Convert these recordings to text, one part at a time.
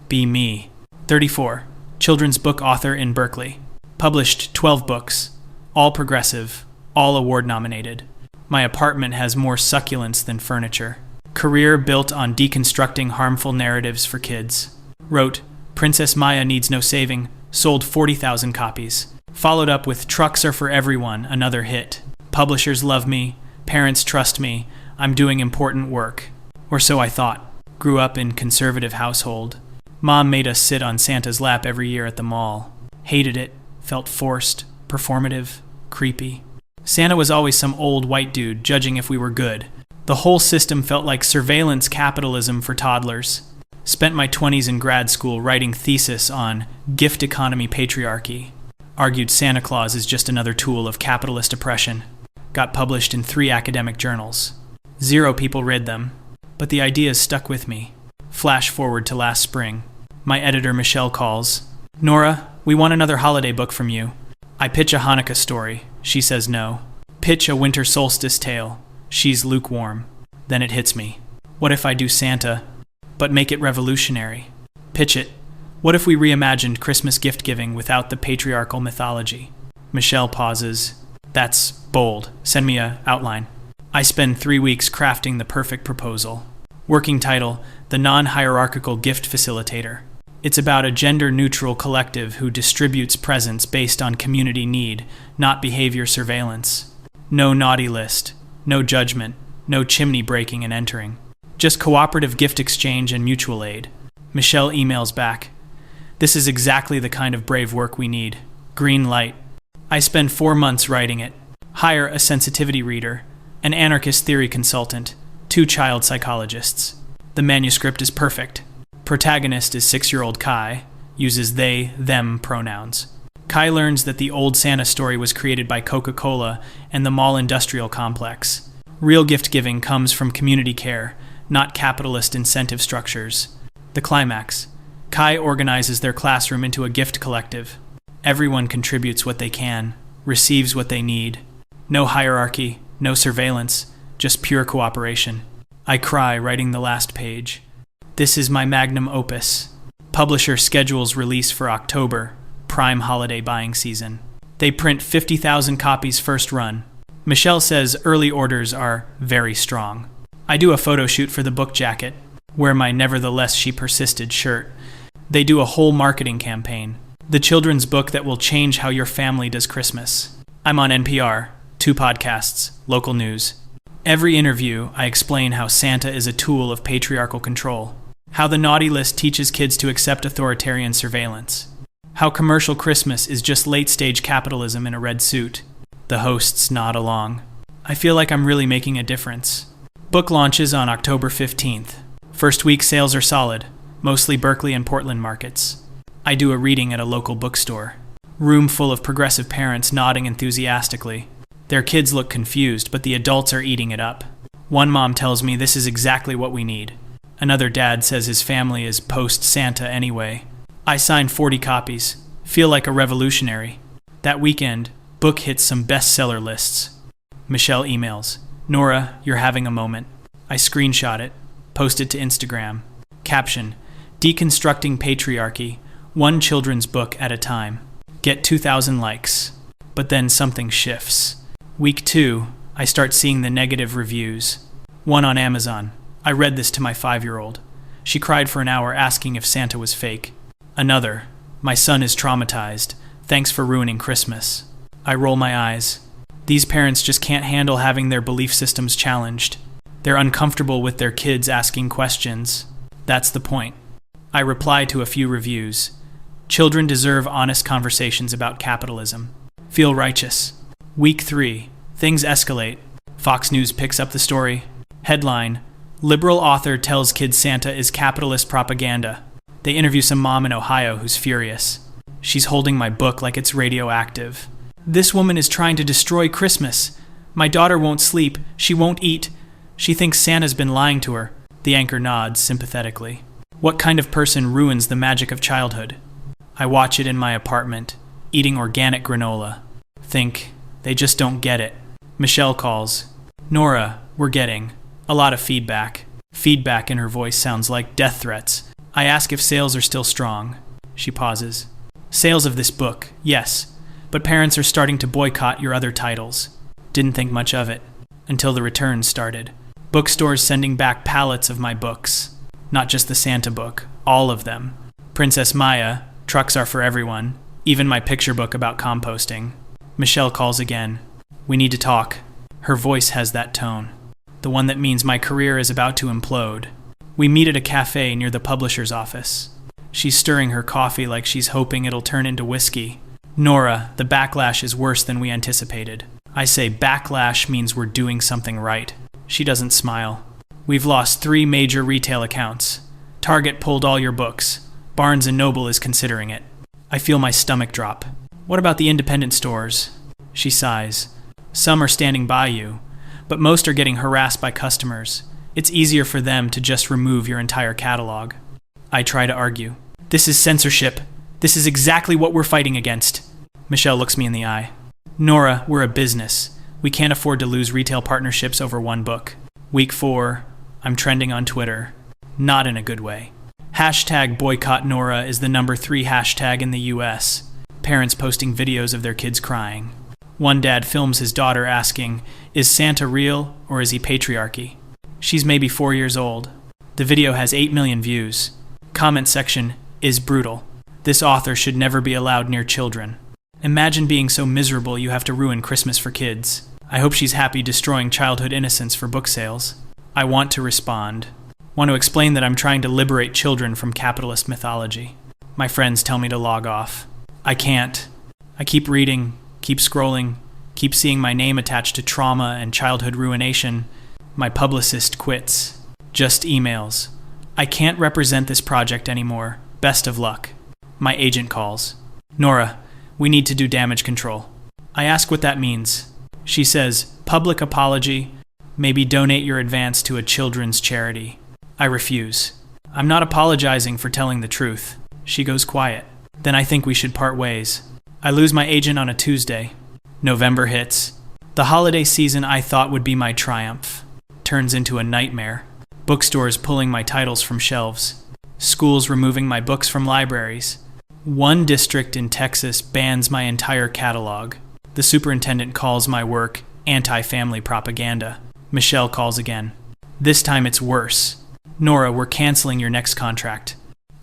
Be me. 34. Children's book author in Berkeley. Published 12 books. All progressive. All award nominated. My apartment has more succulents than furniture. Career built on deconstructing harmful narratives for kids. Wrote, Princess Maya Needs No Saving. Sold 40,000 copies. Followed up with Trucks Are For Everyone, another hit. Publishers love me. Parents trust me. I'm doing important work. Or so I thought. Grew up in conservative household. Mom made us sit on Santa's lap every year at the mall. Hated it. Felt forced. Performative. Creepy. Santa was always some old white dude judging if we were good. The whole system felt like surveillance capitalism for toddlers. Spent my 20s in grad school writing thesis on gift economy patriarchy. Argued Santa Claus is just another tool of capitalist oppression. Got published in 3 academic journals. 0 people read them, but the ideas stuck with me. Flash forward to last spring. My editor Michelle calls. Nora, we want another holiday book from you. I pitch a Hanukkah story. She says no. Pitch a winter solstice tale. She's lukewarm. Then it hits me. What if I do Santa, but make it revolutionary? Pitch it. What if we reimagined Christmas gift giving without the patriarchal mythology? Michelle pauses. That's bold. Send me a outline. I spend 3 weeks crafting the perfect proposal. Working title, The Non-Hierarchical Gift Facilitator. It's about a gender-neutral collective who distributes presents based on community need, not behavior surveillance. No naughty list, no judgment, no chimney breaking and entering. Just cooperative gift exchange and mutual aid. Michelle emails back. This is exactly the kind of brave work we need. Green light. I spend 4 months writing it. Hire a sensitivity reader, an anarchist theory consultant, 2 child psychologists. The manuscript is perfect. Protagonist is 6-year-old Kai, uses they, them pronouns. Kai learns that the old Santa story was created by Coca-Cola and the mall industrial complex. Real gift giving comes from community care, not capitalist incentive structures. The climax. Kai organizes their classroom into a gift collective. Everyone contributes what they can, receives what they need. No hierarchy, no surveillance, just pure cooperation. I cry writing the last page. This is my magnum opus. Publisher schedules release for October, prime holiday buying season. They print 50,000 copies first run. Michelle says early orders are very strong. I do a photo shoot for the book jacket, wear my Nevertheless She Persisted shirt. They do a whole marketing campaign. The children's book that will change how your family does Christmas. I'm on NPR, 2 podcasts, local news. Every interview, I explain how Santa is a tool of patriarchal control. How the naughty list teaches kids to accept authoritarian surveillance. How commercial Christmas is just late-stage capitalism in a red suit. The hosts nod along. I feel like I'm really making a difference. Book launches on October 15th. First week sales are solid, mostly Berkeley and Portland markets. I do a reading at a local bookstore. Room full of progressive parents nodding enthusiastically. Their kids look confused, but the adults are eating it up. One mom tells me this is exactly what we need. Another dad says his family is post-Santa anyway. I sign 40 copies. Feel like a revolutionary. That weekend, book hits some bestseller lists. Michelle emails. Nora, you're having a moment. I screenshot it. Post it to Instagram. Caption, Deconstructing Patriarchy, 1 children's book at a time. Get 2,000 likes. But then something shifts. Week 2, I start seeing the negative reviews. One on Amazon. I read this to my 5-year-old. She cried for an hour asking if Santa was fake. Another. My son is traumatized. Thanks for ruining Christmas. I roll my eyes. These parents just can't handle having their belief systems challenged. They're uncomfortable with their kids asking questions. That's the point. I reply to a few reviews. Children deserve honest conversations about capitalism. Feel righteous. Week 3. Things escalate. Fox News picks up the story. Headline, Liberal author tells kids Santa is capitalist propaganda. They interview some mom in Ohio who's furious. She's holding my book like it's radioactive. This woman is trying to destroy Christmas. My daughter won't sleep. She won't eat. She thinks Santa's been lying to her. The anchor nods sympathetically. What kind of person ruins the magic of childhood? I watch it in my apartment, eating organic granola. Think, they just don't get it. Michelle calls. Nora, we're getting a lot of feedback. Feedback in her voice sounds like death threats. I ask if sales are still strong. She pauses. Sales of this book, yes, but parents are starting to boycott your other titles. Didn't think much of it, until the returns started. Bookstores sending back pallets of my books. Not just the Santa book, all of them. Princess Maya, Trucks Are for Everyone, even my picture book about composting. Michelle calls again. We need to talk. Her voice has that tone. The one that means my career is about to implode. We meet at a cafe near the publisher's office. She's stirring her coffee like she's hoping it'll turn into whiskey. Nora, the backlash is worse than we anticipated. I say backlash means we're doing something right. She doesn't smile. We've lost 3 major retail accounts. Target pulled all your books. Barnes & Noble is considering it. I feel my stomach drop. What about the independent stores? She sighs. Some are standing by you, but most are getting harassed by customers. It's easier for them to just remove your entire catalog. I try to argue. This is censorship. This is exactly what we're fighting against. Michelle looks me in the eye. Nora, we're a business. We can't afford to lose retail partnerships over one book. Week 4, I'm trending on Twitter. Not in a good way. Hashtag boycott Nora is the number 3 hashtag in the US. Parents posting videos of their kids crying. One dad films his daughter asking, is Santa real or is he patriarchy? She's maybe 4 years old. The video has 8 million views. Comment section is brutal. This author should never be allowed near children. Imagine being so miserable you have to ruin Christmas for kids. I hope she's happy destroying childhood innocence for book sales. I want to respond. Want to explain that I'm trying to liberate children from capitalist mythology. My friends tell me to log off. I can't. I keep reading, keep scrolling, keep seeing my name attached to trauma and childhood ruination. My publicist quits. Just emails. I can't represent this project anymore. Best of luck. My agent calls. Nora, we need to do damage control. I ask what that means. She says, public apology, maybe donate your advance to a children's charity. I refuse. I'm not apologizing for telling the truth. She goes quiet. Then I think we should part ways. I lose my agent on a Tuesday. November hits. The holiday season I thought would be my triumph turns into a nightmare. Bookstores pulling my titles from shelves. Schools removing my books from libraries. One district in Texas bans my entire catalog. The superintendent calls my work anti-family propaganda. Michelle calls again. This time it's worse. Nora, we're canceling your next contract.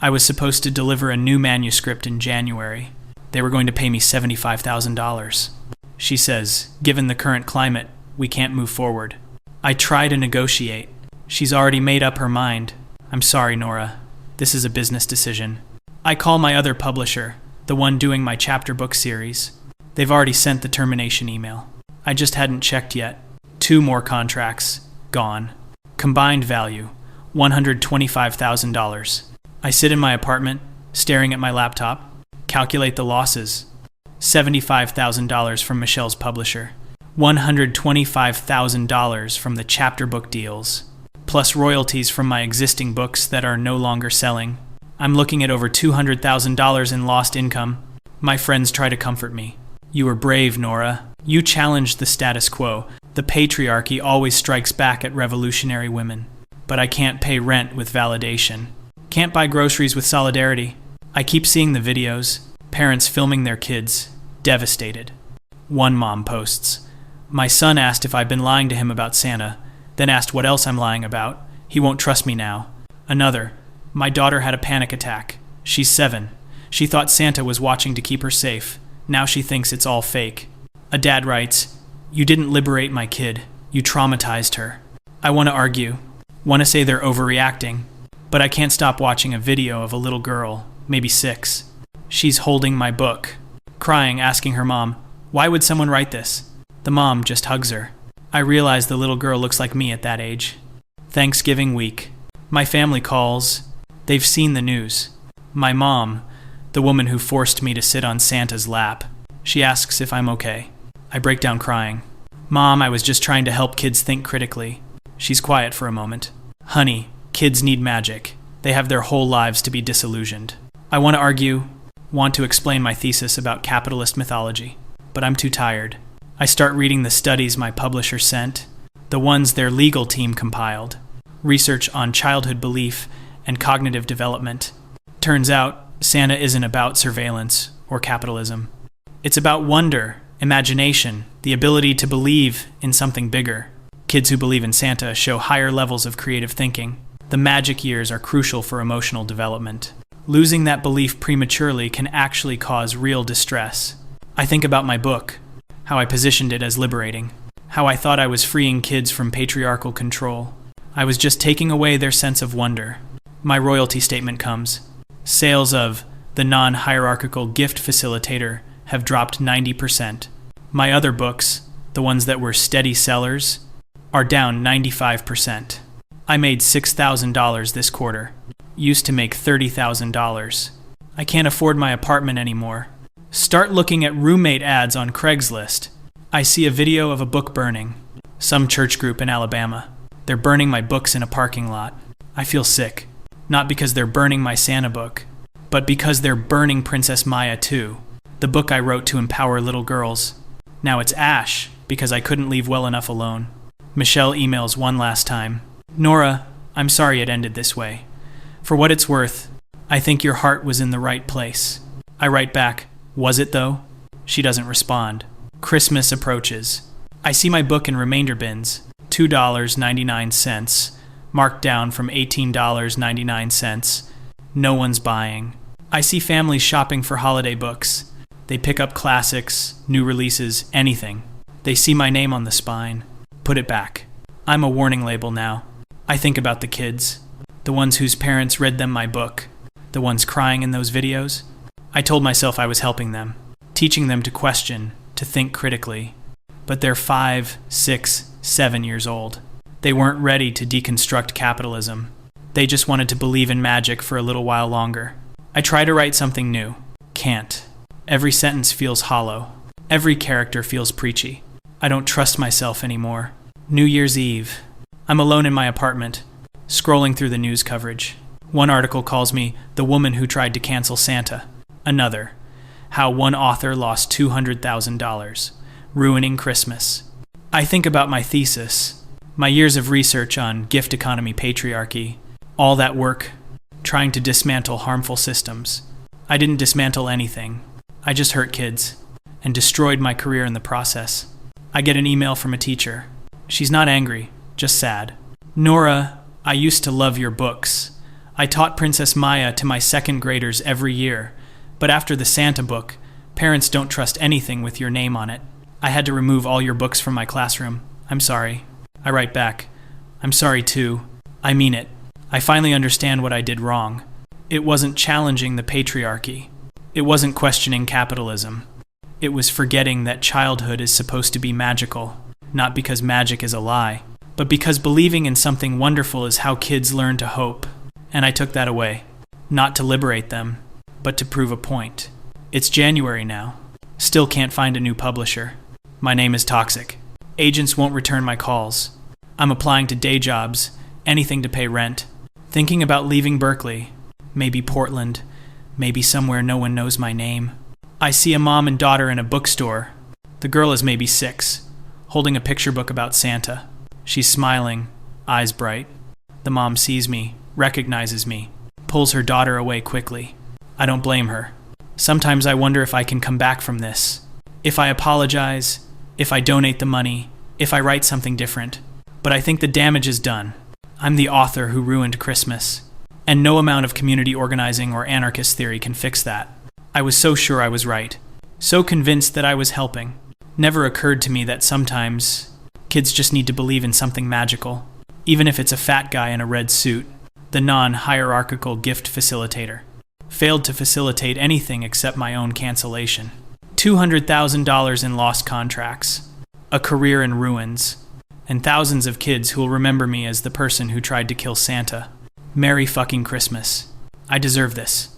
I was supposed to deliver a new manuscript in January. They were going to pay me $75,000. She says, given the current climate, we can't move forward. I try to negotiate. She's already made up her mind. I'm sorry, Nora. This is a business decision. I call my other publisher, the one doing my chapter book series. They've already sent the termination email. I just hadn't checked yet. 2 more contracts. Gone. Combined value, $125,000. I sit in my apartment, staring at my laptop, calculate the losses. $75,000 from Michelle's publisher. $125,000 from the chapter book deals, plus royalties from my existing books that are no longer selling. I'm looking at over $200,000 in lost income. My friends try to comfort me. You were brave, Nora. You challenged the status quo. The patriarchy always strikes back at revolutionary women. But I can't pay rent with validation. Can't buy groceries with solidarity. I keep seeing the videos. Parents filming their kids. Devastated. One mom posts, my son asked if I've been lying to him about Santa, then asked what else I'm lying about. He won't trust me now. Another, my daughter had a panic attack. She's 7. She thought Santa was watching to keep her safe. Now she thinks it's all fake. A dad writes, you didn't liberate my kid. You traumatized her. I want to argue. Want to say they're overreacting. But I can't stop watching a video of a little girl, maybe 6. She's holding my book, crying, asking her mom, why would someone write this? The mom just hugs her. I realize the little girl looks like me at that age. Thanksgiving week. My family calls. They've seen the news. My mom, the woman who forced me to sit on Santa's lap, she asks if I'm okay. I break down crying. Mom, I was just trying to help kids think critically. She's quiet for a moment. Honey, kids need magic. They have their whole lives to be disillusioned. I want to argue, want to explain my thesis about capitalist mythology, but I'm too tired. I start reading the studies my publisher sent, the ones their legal team compiled, research on childhood belief and cognitive development. Turns out, Santa isn't about surveillance or capitalism. It's about wonder, imagination, the ability to believe in something bigger. Kids who believe in Santa show higher levels of creative thinking. The magic years are crucial for emotional development. Losing that belief prematurely can actually cause real distress. I think about my book, how I positioned it as liberating, how I thought I was freeing kids from patriarchal control. I was just taking away their sense of wonder. My royalty statement comes. Sales of the Non-Hierarchical Gift Facilitator have dropped 90%. My other books, the ones that were steady sellers, are down 95%. I made $6,000 this quarter. Used to make $30,000. I can't afford my apartment anymore. Start looking at roommate ads on Craigslist. I see a video of a book burning. Some church group in Alabama. They're burning my books in a parking lot. I feel sick. Not because they're burning my Santa book, but because they're burning Princess Maya too. The book I wrote to empower little girls. Now it's ash, because I couldn't leave well enough alone. Michelle emails one last time. Nora, I'm sorry it ended this way. For what it's worth, I think your heart was in the right place. I write back, was it though? She doesn't respond. Christmas approaches. I see my book in remainder bins, $2.99, marked down from $18.99. No one's buying. I see families shopping for holiday books. They pick up classics, new releases, anything. They see my name on the spine. Put it back. I'm a warning label now. I think about the kids, the ones whose parents read them my book, the ones crying in those videos. I told myself I was helping them, teaching them to question, to think critically. But they're 5, 6, 7 years old. They weren't ready to deconstruct capitalism. They just wanted to believe in magic for a little while longer. I try to write something new. Can't. Every sentence feels hollow. Every character feels preachy. I don't trust myself anymore. New Year's Eve. I'm alone in my apartment, scrolling through the news coverage. One article calls me the woman who tried to cancel Santa. Another, how one author lost $200,000, ruining Christmas. I think about my thesis, my years of research on gift economy patriarchy, all that work, trying to dismantle harmful systems. I didn't dismantle anything. I just hurt kids, and destroyed my career in the process. I get an email from a teacher. She's not angry, just sad. Nora, I used to love your books. I taught Princess Maya to my second graders every year, but after the Santa book, parents don't trust anything with your name on it. I had to remove all your books from my classroom. I'm sorry. I write back. I'm sorry too. I mean it. I finally understand what I did wrong. It wasn't challenging the patriarchy. It wasn't questioning capitalism. It was forgetting that childhood is supposed to be magical, not because magic is a lie, but because believing in something wonderful is how kids learn to hope. And I took that away, not to liberate them, but to prove a point. It's January now. Still can't find a new publisher. My name is toxic. Agents won't return my calls. I'm applying to day jobs, anything to pay rent. Thinking about leaving Berkeley, maybe Portland, maybe somewhere no one knows my name. I see a mom and daughter in a bookstore. The girl is maybe 6, holding a picture book about Santa. She's smiling, eyes bright. The mom sees me, recognizes me, pulls her daughter away quickly. I don't blame her. Sometimes I wonder if I can come back from this. If I apologize, if I donate the money, if I write something different. But I think the damage is done. I'm the author who ruined Christmas. And no amount of community organizing or anarchist theory can fix that. I was so sure I was right. So convinced that I was helping. Never occurred to me that sometimes kids just need to believe in something magical. Even if it's a fat guy in a red suit. The Non-Hierarchical Gift Facilitator. Failed to facilitate anything except my own cancellation. $200,000 in lost contracts. A career in ruins. And thousands of kids who will remember me as the person who tried to kill Santa. Merry fucking Christmas. I deserve this.